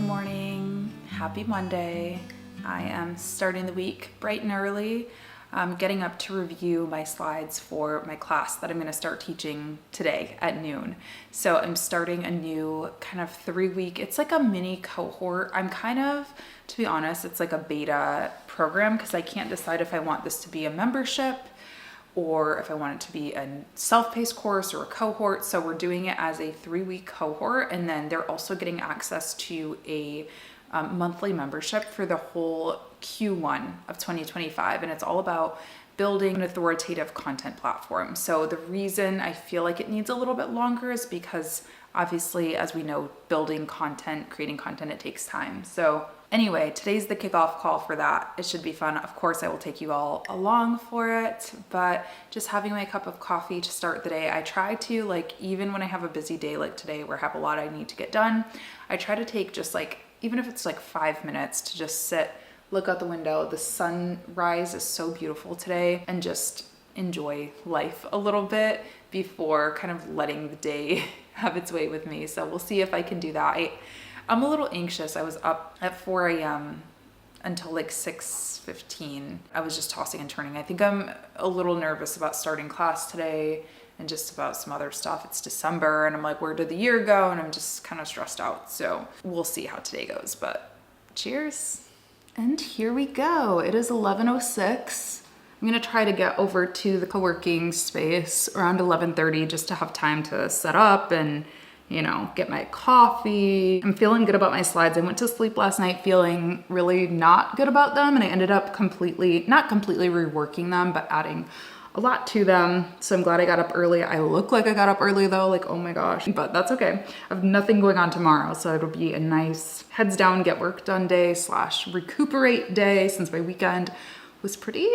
morning. Happy Monday. I am starting the week bright and early. I'm getting up to review my slides for my class that I'm going to start teaching today at noon. So I'm starting a new kind of 3-week, it's like a mini cohort. To be honest, it's like a beta program because I can't decide if I want this to be a membership or if I want it to be a self-paced course or a cohort. So we're doing it as a 3-week cohort, and then they're also getting access to a monthly membership for the whole Q1 of 2025. And it's all about building an authoritative content platform. So the reason I feel like it needs a little bit longer is because obviously, as we know, building content, creating content, it takes time. So anyway, today's the kickoff call for that. It should be fun. Of course, I will take you all along for it, but just having my cup of coffee to start the day. I try to, even when I have a busy day like today where I have a lot I need to get done, I try to take just even if it's 5 minutes to just sit, look out the window. The sunrise is so beautiful today, and just enjoy life a little bit before kind of letting the day have its way with me. So we'll see if I can do that. I'm a little anxious. I was up at 4 a.m. until 6:15. I was just tossing and turning. I think I'm a little nervous about starting class today and just about some other stuff. It's December and I'm like, where did the year go? And I'm just kind of stressed out. So we'll see how today goes, but cheers. And here we go. It is 11:06. I'm gonna try to get over to the co-working space around 11:30 just to have time to set up and get my coffee. I'm feeling good about my slides. I went to sleep last night feeling really not good about them, and I ended up not completely reworking them, but adding a lot to them. So I'm glad I got up early. I look like I got up early though, oh my gosh, but that's okay. I have nothing going on tomorrow, so it'll be a nice heads down, get work done day / recuperate day, since my weekend was pretty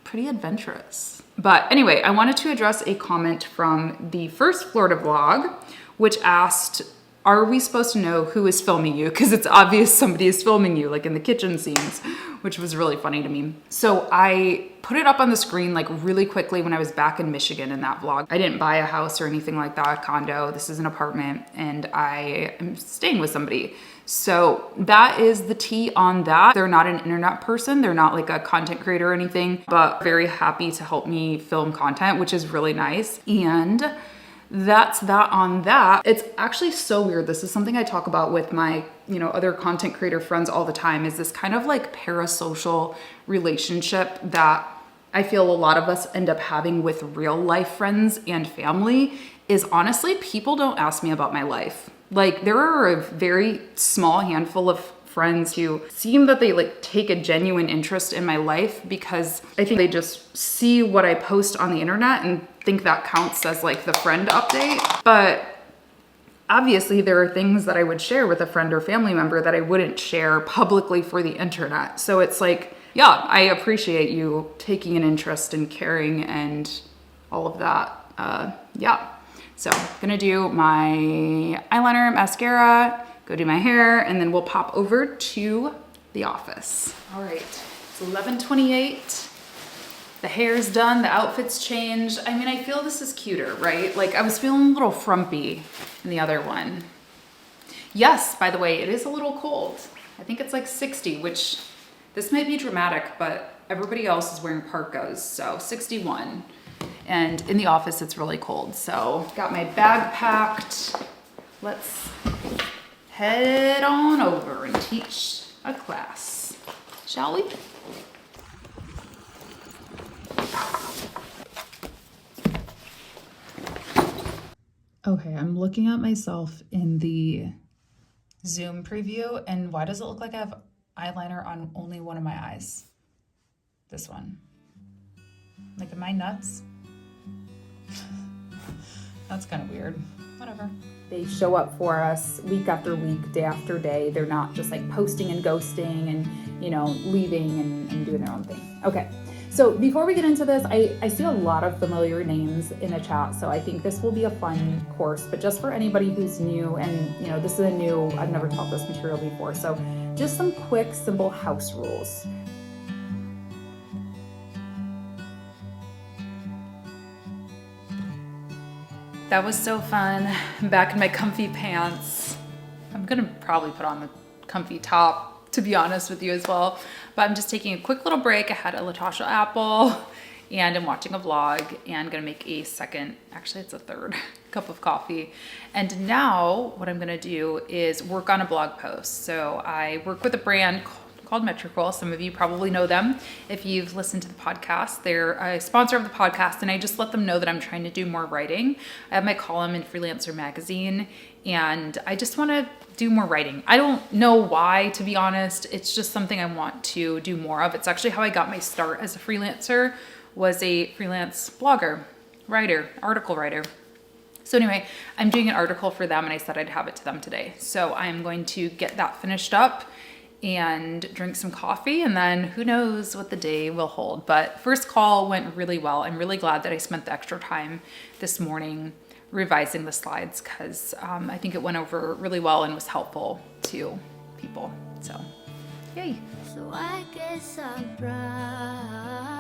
adventurous. But anyway, I wanted to address a comment from the first Florida vlog, which asked, are we supposed to know who is filming you? Because it's obvious somebody is filming you, in the kitchen scenes, which was really funny to me. So I put it up on the screen really quickly when I was back in Michigan in that vlog. I didn't buy a house or anything like that, a condo. This is an apartment, and I am staying with somebody. So that is the tea on that. They're not an internet person. They're not a content creator or anything, but very happy to help me film content, which is really nice. And that's that on that. It's actually so weird. This is something I talk about with my, other content creator friends all the time, is this kind of parasocial relationship that I feel a lot of us end up having with real life friends and family. Is honestly, people don't ask me about my life. There are a very small handful of friends who seem that they take a genuine interest in my life, because I think they just see what I post on the internet and think that counts as the friend update. But obviously there are things that I would share with a friend or family member that I wouldn't share publicly for the internet. So it's yeah, I appreciate you taking an interest in caring and all of that. Yeah. So I'm gonna do my eyeliner, mascara, go do my hair, and then we'll pop over to the office. All right, it's 11:28. The hair's done, the outfit's changed. I feel this is cuter, right? I was feeling a little frumpy in the other one. Yes, by the way, it is a little cold. I think it's 60, which this might be dramatic, but everybody else is wearing parkas, so 61. And in the office, it's really cold. So got my bag packed. Let's head on over and teach a class, shall we? Okay, I'm looking at myself in the Zoom preview, and why does it look like I have eyeliner on only one of my eyes? This one. Am I nuts? That's kind of weird. Whatever. They show up for us week after week, day after day. They're not just posting and ghosting and, leaving and doing their own thing. Okay. So before we get into this, I see a lot of familiar names in the chat. So I think this will be a fun course, but just for anybody who's new and, this is I've never taught this material before. So just some quick, simple house rules. That was so fun. I'm back in my comfy pants. I'm gonna probably put on the comfy top, to be honest with you as well. But I'm just taking a quick little break. I had a Latasha apple and I'm watching a vlog and gonna make a second, actually it's a third cup of coffee. And now what I'm gonna do is work on a blog post. So I work with a brand called Metrical. Some of you probably know them if you've listened to the podcast. They're a sponsor of the podcast, and I just let them know that I'm trying to do more writing. I have my column in Freelancer magazine, and I just want to do more writing. I don't know why, to be honest. It's just something I want to do more of. It's actually how I got my start as a freelancer, was a freelance blogger, writer, article writer. So anyway, I'm doing an article for them, and I said I'd have it to them today. So I'm going to get that finished up and drink some coffee, and then who knows what the day will hold. But first call went really well. I'm really glad that I spent the extra time this morning revising the slides, because I think it went over really well and was helpful to people. So yay. So I guess I'm right.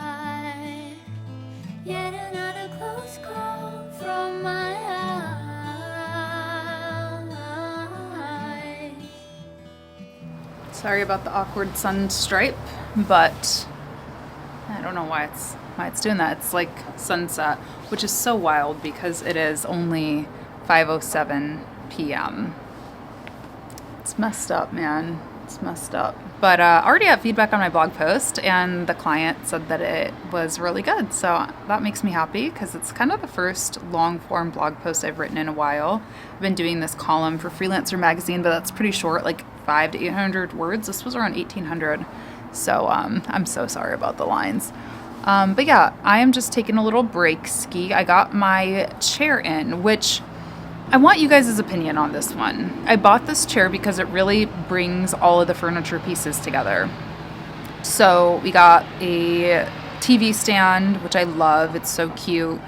Yet another close call from my eyes. Sorry about the awkward sun stripe, but I don't know why it's doing that. It's like sunset, which is so wild because it is only 5:07 p.m. It's messed up, man. It's messed up. But I already have feedback on my blog post, and the client said that it was really good. So that makes me happy because it's kind of the first long form blog post I've written in a while. I've been doing this column for Freelancer magazine, but that's pretty short, like 500 to 800 words. This was around 1800. So I'm so sorry about the lines. But yeah, I am just taking a little break ski. I got my chair in, which I want you guys' opinion on this one. I bought this chair because it really brings all of the furniture pieces together. So we got a TV stand, which I love. It's so cute.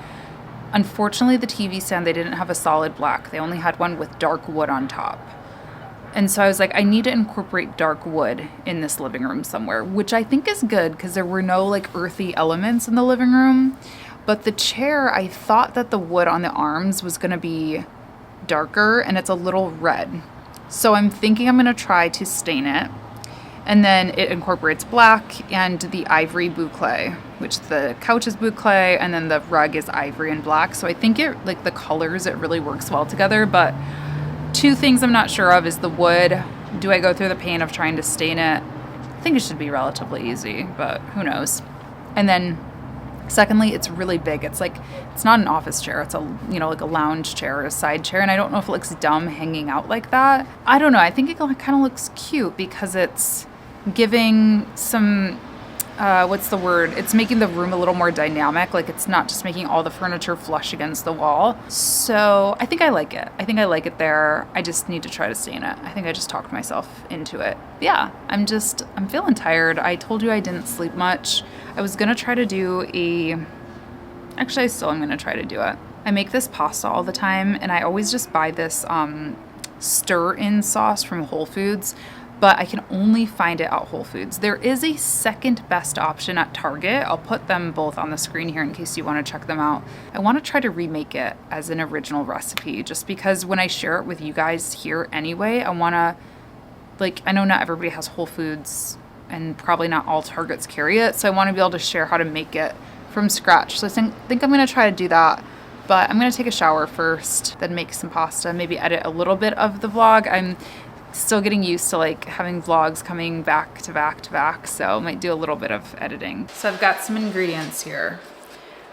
Unfortunately, the TV stand, they didn't have a solid black. They only had one with dark wood on top. And so I was like, I need to incorporate dark wood in this living room somewhere, which I think is good because there were no like earthy elements in the living room. But the chair, I thought that the wood on the arms was going to be darker, and it's a little red. So I'm thinking I'm going to try to stain it. And then it incorporates black and the ivory boucle, which the couch is boucle and then the rug is ivory and black. So I think it, like the colors, it really works well together. But two things I'm not sure of is the wood. Do I go through the pain of trying to stain it? I think it should be relatively easy, but who knows. And then secondly, it's really big. It's like, it's not an office chair. It's a, like a lounge chair or a side chair. And I don't know if it looks dumb hanging out like that. I don't know. I think it kind of looks cute because it's giving some, what's the word? It's making the room a little more dynamic. Like it's not just making all the furniture flush against the wall. So I think I like it. I think I like it there. I just need to try to stain it. I think I just talked myself into it. Yeah, I'm feeling tired. I told you I didn't sleep much. I was going to try to do actually I still am going to try to do it. I make this pasta all the time, and I always just buy this stir-in sauce from Whole Foods, but I can only find it at Whole Foods. There is a second best option at Target. I'll put them both on the screen here in case you want to check them out. I want to try to remake it as an original recipe, just because when I share it with you guys here anyway, I want to, I know not everybody has Whole Foods and probably not all Targets carry it, so I want to be able to share how to make it from scratch. So I think I'm going to try to do that, but I'm going to take a shower first, then make some pasta, maybe edit a little bit of the vlog. I'm still getting used to having vlogs coming back to back to back, so I might do a little bit of editing. So I've got some ingredients here.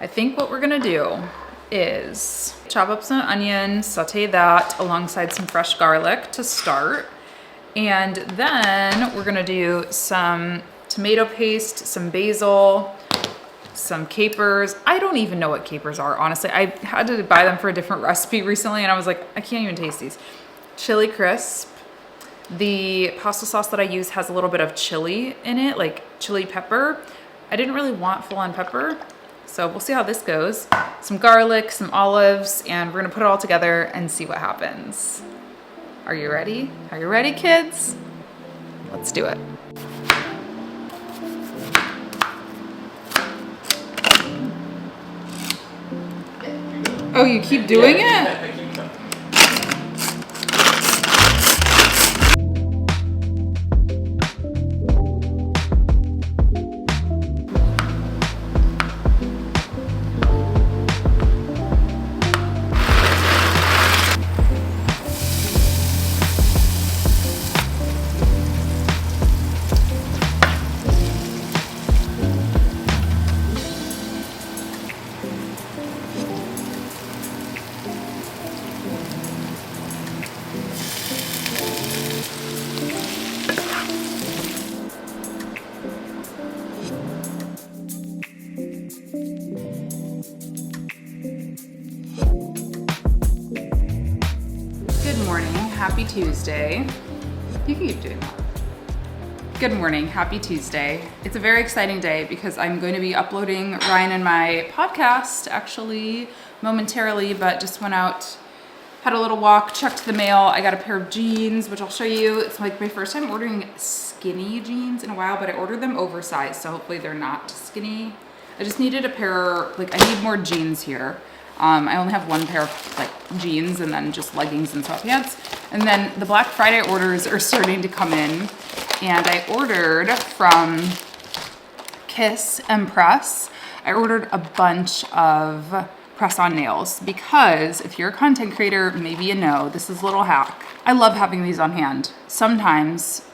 I think what we're gonna do is chop up some onion, saute that alongside some fresh garlic to start, and then we're gonna do some tomato paste, some basil, some capers. I don't even know what capers are, honestly. I had to buy them for a different recipe recently, and I was like, I can't even taste these. Chili crisp. The pasta sauce that I use has a little bit of chili in it, like chili pepper. I didn't really want full-on pepper, so we'll see how this goes. Some garlic, some olives, and we're gonna put it all together and see what happens. Are you ready? Are you ready, kids? Let's do it. Oh, you keep doing it? Happy Tuesday. You can keep doing that. Good morning, happy Tuesday. It's a very exciting day because I'm going to be uploading Ryan and my podcast actually momentarily, but just went out, had a little walk, checked the mail. I got a pair of jeans, which I'll show you. It's like my first time ordering skinny jeans in a while, but I ordered them oversized, so hopefully they're not skinny. I just needed a pair, like I need more jeans here. I only have one pair of like jeans and then just leggings and sweatpants. And then the Black Friday orders are starting to come in. And I ordered from Kiss and Press. I ordered a bunch of press-on nails because if you're a content creator, maybe you know, this is a little hack. I love having these on hand. Sometimes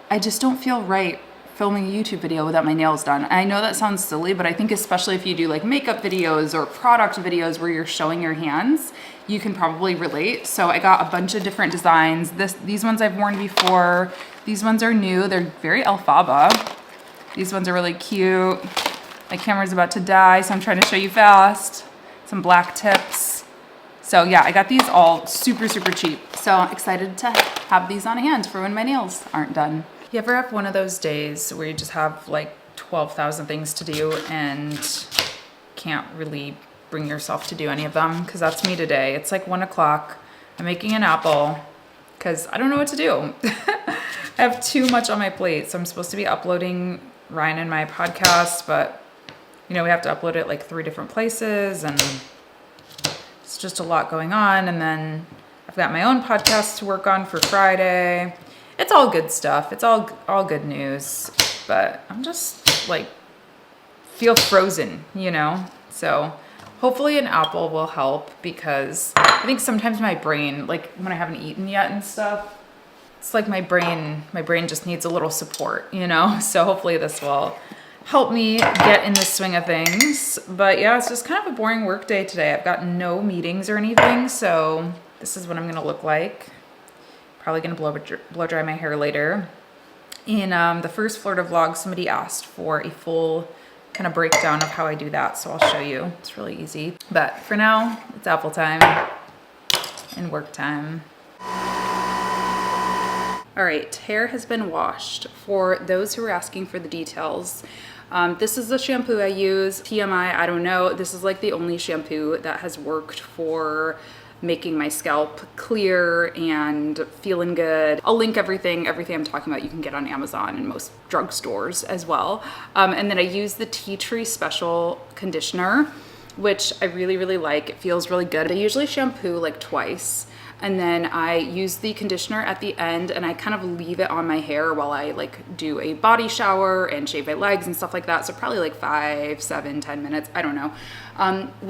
I just don't feel right filming a YouTube video without my nails done. I know that sounds silly, but I think especially if you do like makeup videos or product videos where you're showing your hands, you can probably relate. So I got a bunch of different designs. These ones I've worn before. These ones are new. They're very Alfaba. These ones are really cute. My camera's about to die, so I'm trying to show you fast. Some black tips. So yeah, I got these all super, super cheap. So I'm excited to have these on hand for when my nails aren't done. You ever have one of those days where you just have like 12,000 things to do and can't really bring yourself to do any of them? Because that's me today. It's like 1 o'clock. I'm making an apple because I don't know what to do. I have too much on my plate. So I'm supposed to be uploading Ryan and my podcast, but you know, we have to upload it like 3 different places and it's just a lot going on. And then I've got my own podcast to work on for Friday. It's all good stuff. It's all good news, but I'm just like, feel frozen, you know? So hopefully an apple will help because I think sometimes my brain, like when I haven't eaten yet and stuff, it's like my brain just needs a little support, you know? So hopefully this will help me get in the swing of things. But yeah, it's just kind of a boring work day today. I've got no meetings or anything. So this is what I'm gonna look like. Probably gonna blow dry my hair later. In the first Florida vlog, somebody asked for a full kind of breakdown of how I do that, so I'll show you. It's really easy. But for now, it's apple time and work time. All right, hair has been washed. For those who are asking for the details, this is the shampoo I use. TMI, I don't know. This is like the only shampoo that has worked for making my scalp clear and feeling good. I'll link everything I'm talking about you can get on Amazon and most drugstores as well. And then I use the Tea Tree Special Conditioner, which I really, really like. It feels really good. I usually shampoo like twice. And then I use the conditioner at the end and I kind of leave it on my hair while I like do a body shower and shave my legs and stuff like that. So probably like 5, 7, 10 minutes, I don't know.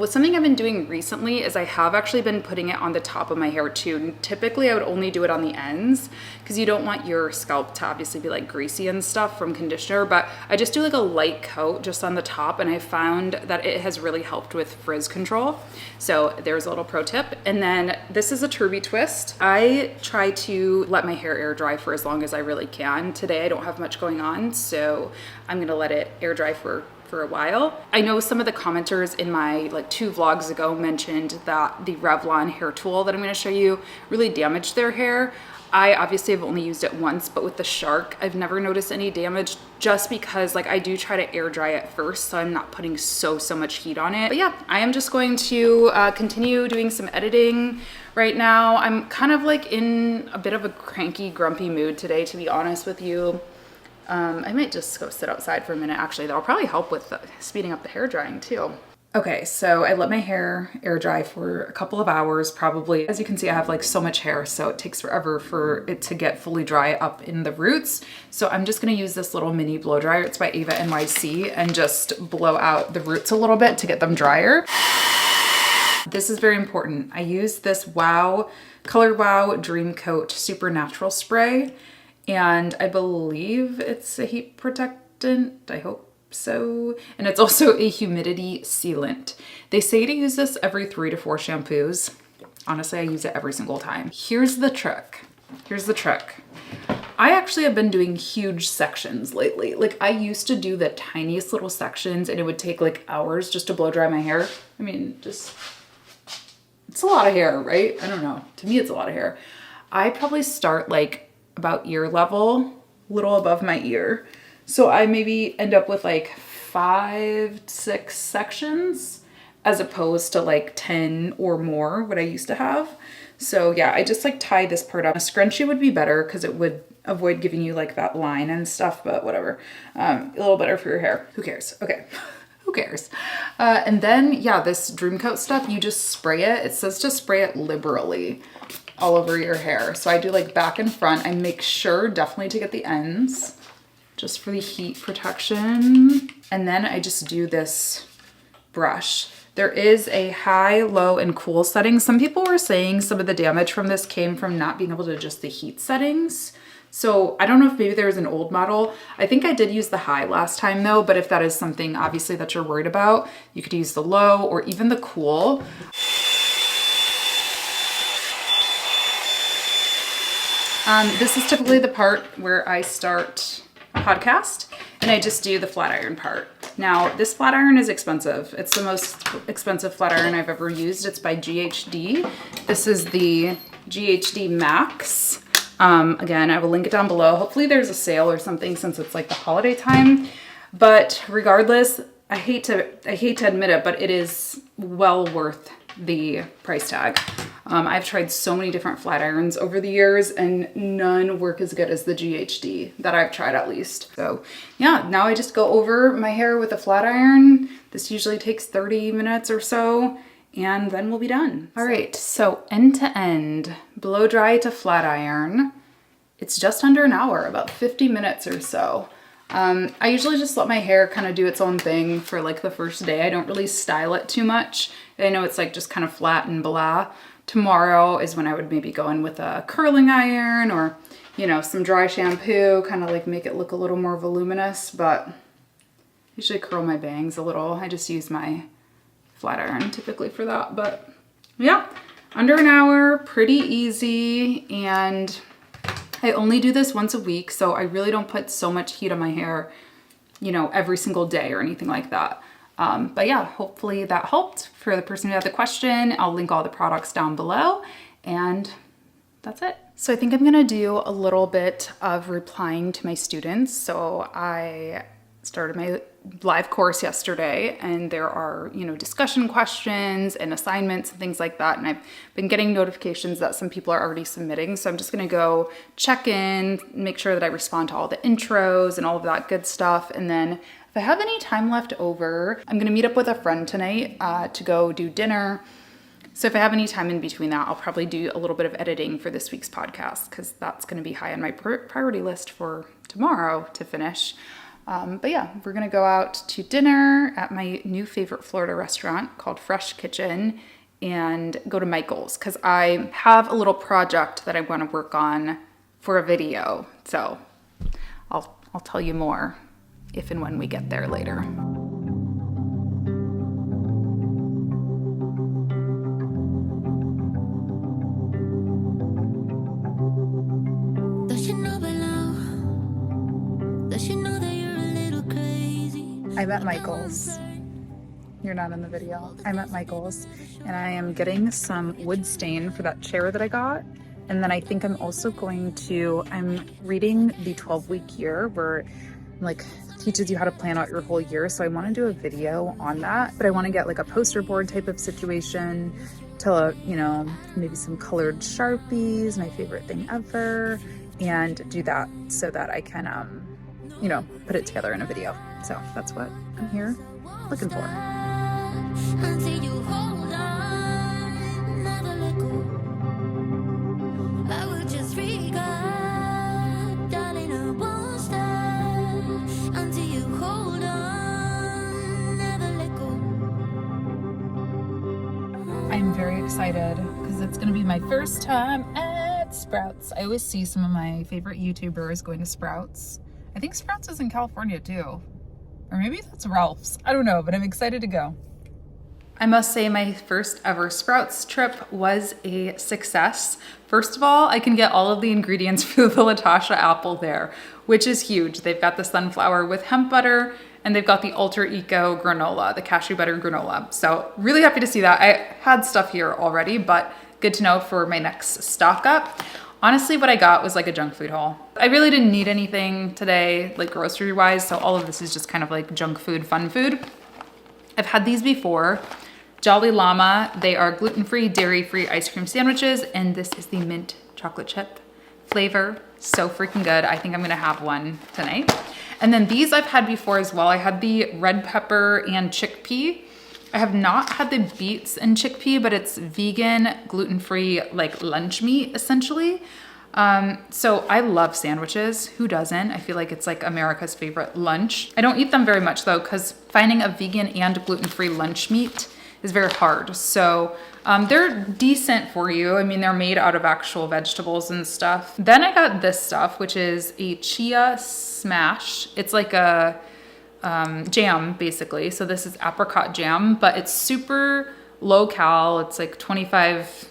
Something I've been doing recently is I have actually been putting it on the top of my hair too. And typically I would only do it on the ends because you don't want your scalp to obviously be like greasy and stuff from conditioner, but I just do like a light coat just on the top and I found that it has really helped with frizz control. So there's a little pro tip. And then this is a Turby Twist. I try to let my hair air dry for as long as I really can. Today I don't have much going on, so I'm gonna let it air dry for a while. I know some of the commenters in my like 2 vlogs ago mentioned that the Revlon hair tool that I'm gonna show you really damaged their hair. I obviously have only used it once, but with the Shark, I've never noticed any damage just because like I do try to air dry it first, so I'm not putting so much heat on it. But yeah, I am just going to continue doing some editing right now. I'm kind of like in a bit of a cranky, grumpy mood today, to be honest with you. I might just go sit outside for a minute, actually. That'll probably help with speeding up the hair drying too. Okay, so I let my hair air dry for a couple of hours probably. As you can see, I have like so much hair, so it takes forever for it to get fully dry up in the roots. So I'm just gonna use this little mini blow dryer. It's by Ava NYC, and just blow out the roots a little bit to get them drier. This is very important. I use this Color Wow Dream Coat Supernatural Spray, and I believe it's a heat protectant, I hope so. And it's also a humidity sealant. They say to use this every 3 to 4 shampoos. Honestly, I use it every single time. Here's the trick. I actually have been doing huge sections lately. Like I used to do the tiniest little sections and it would take like hours just to blow dry my hair. I mean, it's a lot of hair, right? I don't know. To me, it's a lot of hair. I probably start like about ear level, a little above my ear. So I maybe end up with like 5, 6 sections as opposed to like 10 or more, what I used to have. So yeah, I just like tie this part up. A scrunchie would be better because it would avoid giving you like that line and stuff, but whatever. A little better for your hair. Who cares? Okay. Who cares? And then, yeah, this Dream Coat stuff, you just spray it. It says to spray it liberally all over your hair. So I do like back and front. I make sure definitely to get the ends just for the heat protection. And then I just do this brush. There is a high, low, and cool setting. Some people were saying some of the damage from this came from not being able to adjust the heat settings. So I don't know if maybe there was an old model. I think I did use the high last time though, but if that is something obviously that you're worried about, you could use the low or even the cool. This is typically the part where I start a podcast and I just do the flat iron part. Now this flat iron is expensive. It's the most expensive flat iron I've ever used. It's by GHD. This is the GHD Max. Again, I will link it down below. Hopefully there's a sale or something since it's like the holiday time. But regardless, I hate to admit it, but it is well worth the price tag. I've tried so many different flat irons over the years and none work as good as the GHD that I've tried at least. So yeah, now I just go over my hair with a flat iron. This usually takes 30 minutes or so. And then we'll be done. All right, so end to end, blow dry to flat iron. It's just under an hour, about 50 minutes or so. I usually just let my hair kind of do its own thing for like the first day. I don't really style it too much. I know it's like just kind of flat and blah. Tomorrow is when I would maybe go in with a curling iron or, you know, some dry shampoo, kind of like make it look a little more voluminous, but I usually curl my bangs a little. I just use my flat iron typically for that, but yeah, under an hour, pretty easy. And I only do this once a week, so I really don't put so much heat on my hair, you know, every single day or anything like that. But yeah, hopefully that helped. For the person who had the question, I'll link all the products down below, and that's it. So I think I'm gonna do a little bit of replying to my students. So I started my live course yesterday and there are, you know, discussion questions and assignments and things like that. And I've been getting notifications that some people are already submitting. So I'm just gonna go check in, make sure that I respond to all the intros and all of that good stuff. And then if I have any time left over, I'm gonna meet up with a friend tonight to go do dinner. So if I have any time in between that, I'll probably do a little bit of editing for this week's podcast because that's gonna be high on my priority list for tomorrow to finish. But yeah, we're gonna go out to dinner at my new favorite Florida restaurant called Fresh Kitchen and go to Michael's because I have a little project that I want to work on for a video. So I'll tell you more if and when we get there later. I'm at Michael's. You're not in the video. I'm at Michael's and I am getting some wood stain for that chair that I got. And then I think I'm also I'm reading the 12-week year where like teaches you how to plan out your whole year. So I want to do a video on that, but I want to get like a poster board type of situation to, you know, maybe some colored Sharpies, my favorite thing ever, and do that so that I can, you know, put it together in a video. So that's what I'm here looking for. Until you hold on, never let go. I will just regard, darling, I won't stop. Until you hold on, never let go. I'm very excited because it's going to be my first time at Sprouts. I always see some of my favorite YouTubers going to Sprouts. I think Sprouts is in California too. Or maybe that's Ralph's. I don't know, but I'm excited to go. I must say my first ever Sprouts trip was a success. First of all, I can get all of the ingredients for the Latasha apple there, which is huge. They've got the sunflower with hemp butter, and they've got the Ultra Eco granola, the cashew butter granola. So really happy to see that. I had stuff here already, but good to know for my next stock up. Honestly, what I got was like a junk food haul. I really didn't need anything today, like grocery wise. So all of this is just kind of like junk food, fun food. I've had these before. Jolly Llama. They are gluten-free, dairy-free ice cream sandwiches. And this is the mint chocolate chip flavor. So freaking good. I think I'm gonna have one tonight. And then these I've had before as well. I had the red pepper and chickpea. I have not had the beets and chickpea, but it's vegan, gluten-free, like lunch meat essentially. So I love sandwiches. Who doesn't? I feel like it's like America's favorite lunch. I don't eat them very much though, because finding a vegan and gluten-free lunch meat is very hard. So they're decent for you. I mean, they're made out of actual vegetables and stuff. Then I got this stuff, which is a chia smash. It's like a jam basically. So this is apricot jam, but it's super low cal. It's like 25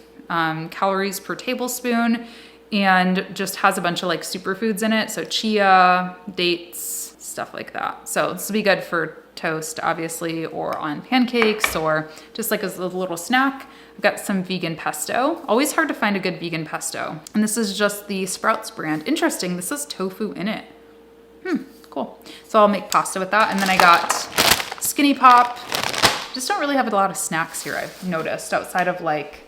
calories per tablespoon and just has a bunch of like superfoods in it. So chia, dates, stuff like that. So this will be good for toast obviously, or on pancakes, or just like as a little snack. I've got some vegan pesto. Always hard to find a good vegan pesto. And this is just the Sprouts brand. Interesting, this has tofu in it. Cool. So I'll make pasta with that. And then I got Skinny Pop. Just don't really have a lot of snacks here, I've noticed, outside of like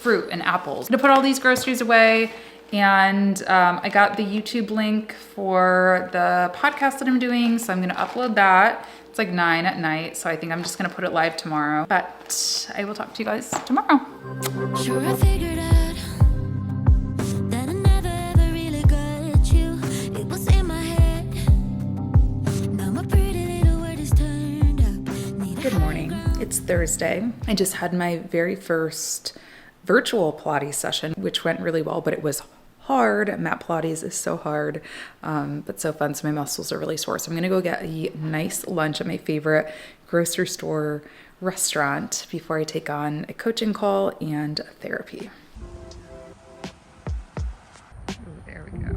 fruit and apples. I'm gonna put all these groceries away. And I got the YouTube link for the podcast that I'm doing. So I'm gonna upload that. It's like 9 at night. So I think I'm just gonna put it live tomorrow. But I will talk to you guys tomorrow. Sure, I figured out that I never ever really got you. It was in my head. Now my pretty little word is turned up. Good morning. It's Thursday. I just had my very first virtual Pilates session, which went really well, but it was hard. Mat Pilates is so hard, but so fun. So my muscles are really sore. So I'm gonna go get a nice lunch at my favorite grocery store restaurant before I take on a coaching call and therapy. Ooh, there we go.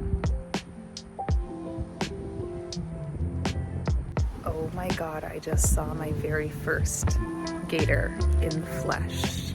Oh my God, I just saw my very first gator in the flesh.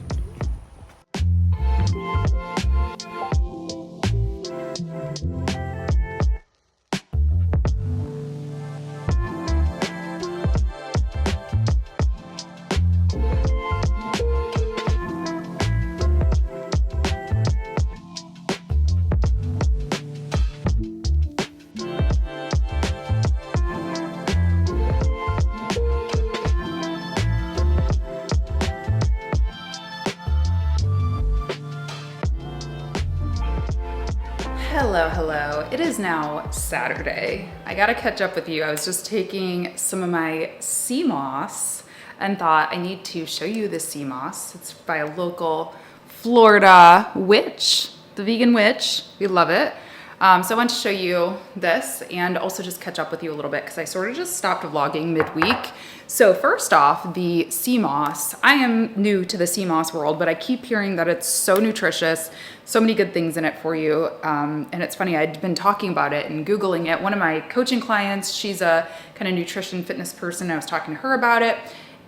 Hello. It is now Saturday. I gotta catch up with you. I was just taking some of my sea moss and thought I need to show you the sea moss. It's by a local Florida witch, the vegan witch. We love it. So I want to show you this and also just catch up with you a little bit because I sort of just stopped vlogging midweek. So first off, the sea moss. I am new to the sea moss world, but I keep hearing that it's so nutritious, so many good things in it for you. And it's funny, I'd been talking about it and Googling it. One of my coaching clients, she's a kind of nutrition fitness person. I was talking to her about it.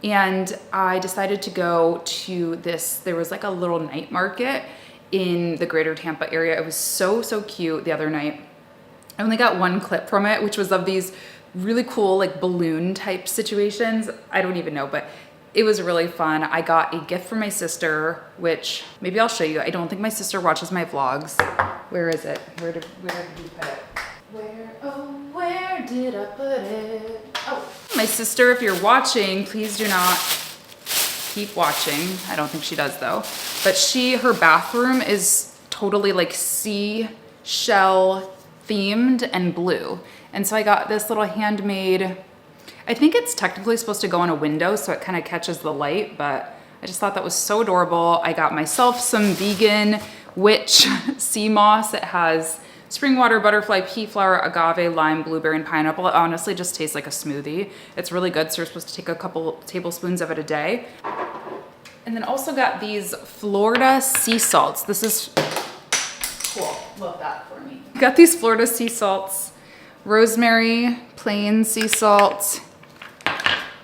And I decided to go to this, there was like a little night market in the greater Tampa area. It was so cute the other night. I only got one clip from it, which was of these really cool like balloon type situations. I don't even know, but it was really fun. I got a gift from my sister, which maybe I'll show you. I don't think my sister watches my vlogs. Where is it? Where did we put it? Where did I put it? Oh, my sister, if you're watching, please do not keep watching. I don't think she does though. But her bathroom is totally like seashell themed and blue. And so I got this little handmade, I think it's technically supposed to go on a window so it kind of catches the light, but I just thought that was so adorable. I got myself some vegan witch sea moss. It has spring water, butterfly, pea flower, agave, lime, blueberry, and pineapple. It honestly just tastes like a smoothie. It's really good, so you're supposed to take a couple tablespoons of it a day. And then also got these Florida sea salts. This is cool. Love that for me. Got these Florida sea salts, rosemary, plain sea salt,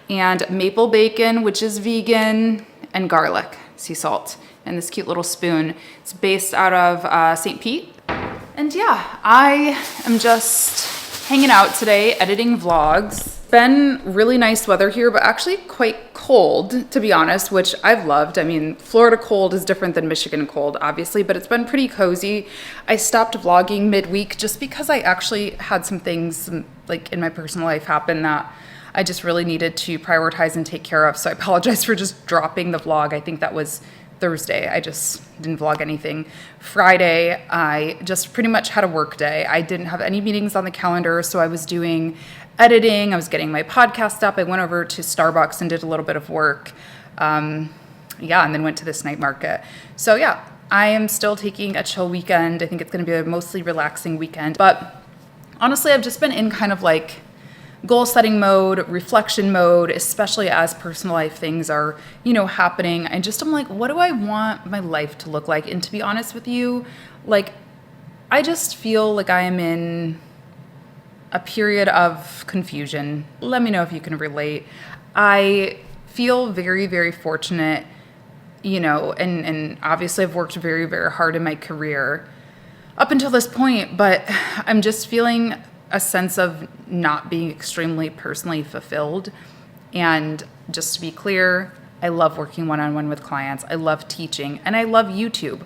and maple bacon, which is vegan, and garlic sea salt. and this cute little spoon. It's based out of St. Pete. And yeah, I am just hanging out today, editing vlogs. Been really nice weather here, but actually quite cold, to be honest, which I've loved. I mean, Florida cold is different than Michigan cold, obviously, but it's been pretty cozy. I stopped vlogging midweek just because I actually had some things like in my personal life happen that I just really needed to prioritize and take care of. So I apologize for just dropping the vlog. I think that was Thursday. I just didn't vlog anything. Friday, I just pretty much had a work day. I didn't have any meetings on the calendar, so I was doing editing. I was getting my podcast up. I went over to Starbucks and did a little bit of work. And then went to this night market. So yeah, I am still taking a chill weekend. I think it's going to be a mostly relaxing weekend. But honestly, I've just been in kind of like goal setting mode, reflection mode, especially as personal life things are, happening. I'm like, what do I want my life to look like? And to be honest with you, like, I just feel like I am in a period of confusion. Let me know if you can relate. I feel very, very fortunate, and obviously I've worked very, very hard in my career up until this point, but I'm just feeling a sense of not being extremely personally fulfilled. And just to be clear, I love working one-on-one with clients. I love teaching, and I love YouTube.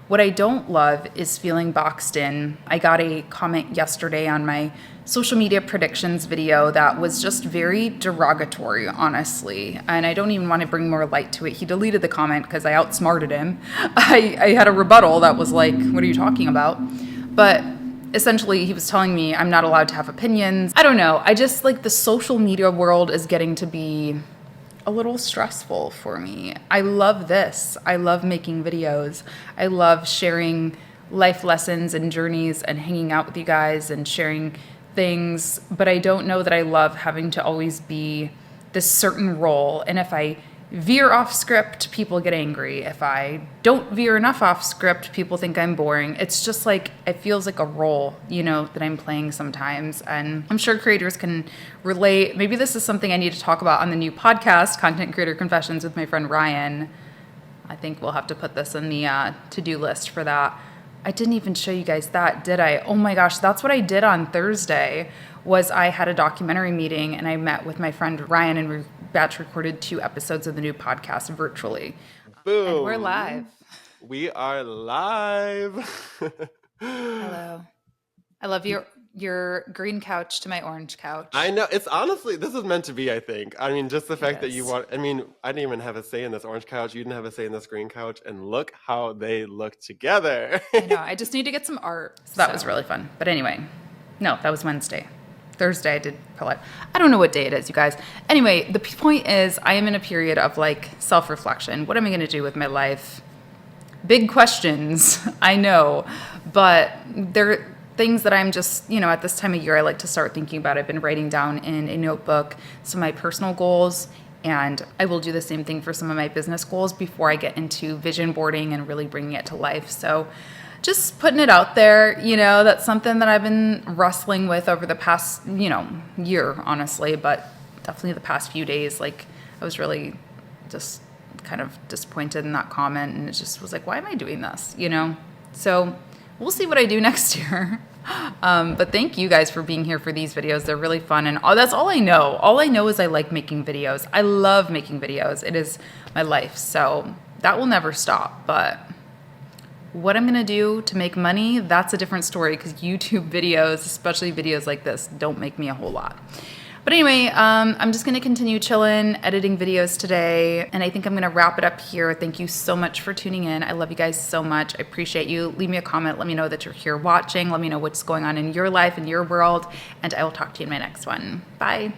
What I don't love is feeling boxed in. I got a comment yesterday on my social media predictions video that was just very derogatory, honestly. And I don't even want to bring more light to it. He deleted the comment because I outsmarted him. I had a rebuttal that was like, what are you talking about? But essentially, he was telling me I'm not allowed to have opinions. I don't know. I just like the social media world is getting to be a little stressful for me. I love this. I love making videos. I love sharing life lessons and journeys and hanging out with you guys and sharing things. But I don't know that I love having to always be this certain role. And if I veer off script, people get angry. If I don't veer enough off script, people think I'm boring. It's just like, it feels like a role, that I'm playing sometimes. And I'm sure creators can relate. Maybe this is something I need to talk about on the new podcast, Content Creator Confessions with my friend Ryan. I think we'll have to put this in the to-do list for that. I didn't even show you guys that, did I? Oh my gosh, that's what I did on Thursday, was I had a documentary meeting and I met with my friend Ryan and we batch recorded 2 episodes of the new podcast virtually. Boom. And we're live. We are live. Hello. I love your green couch to my orange couch. I know. It's honestly, this is meant to be, I think. I mean, just the fact that I didn't even have a say in this orange couch. You didn't have a say in this green couch. And look how they look together. I know. I just need to get some art. So that was really fun. But anyway, no, that was Wednesday. Thursday I did Pilates. I don't know what day it is, you guys. Anyway, the point is I am in a period of like self-reflection. What am I going to do with my life? Big questions, I know, but they're things that I'm just, at this time of year, I like to start thinking about. I've been writing down in a notebook some of my personal goals, and I will do the same thing for some of my business goals before I get into vision boarding and really bringing it to life. So just putting it out there, that's something that I've been wrestling with over the past, year, honestly, but definitely the past few days. Like, I was really just kind of disappointed in that comment, and it just was like, why am I doing this, So we'll see what I do next year. But thank you guys for being here for these videos. They're really fun, and that's all I know. All I know is I like making videos. I love making videos. It is my life, so that will never stop, but what I'm gonna do to make money, that's a different story, because YouTube videos, especially videos like this, don't make me a whole lot. But anyway, I'm just gonna continue chilling, editing videos today, and I think I'm gonna wrap it up here. Thank you so much for tuning in. I love you guys so much. I appreciate you. Leave me a comment. Let me know that you're here watching. Let me know what's going on in your life, in your world, and I will talk to you in my next one. Bye.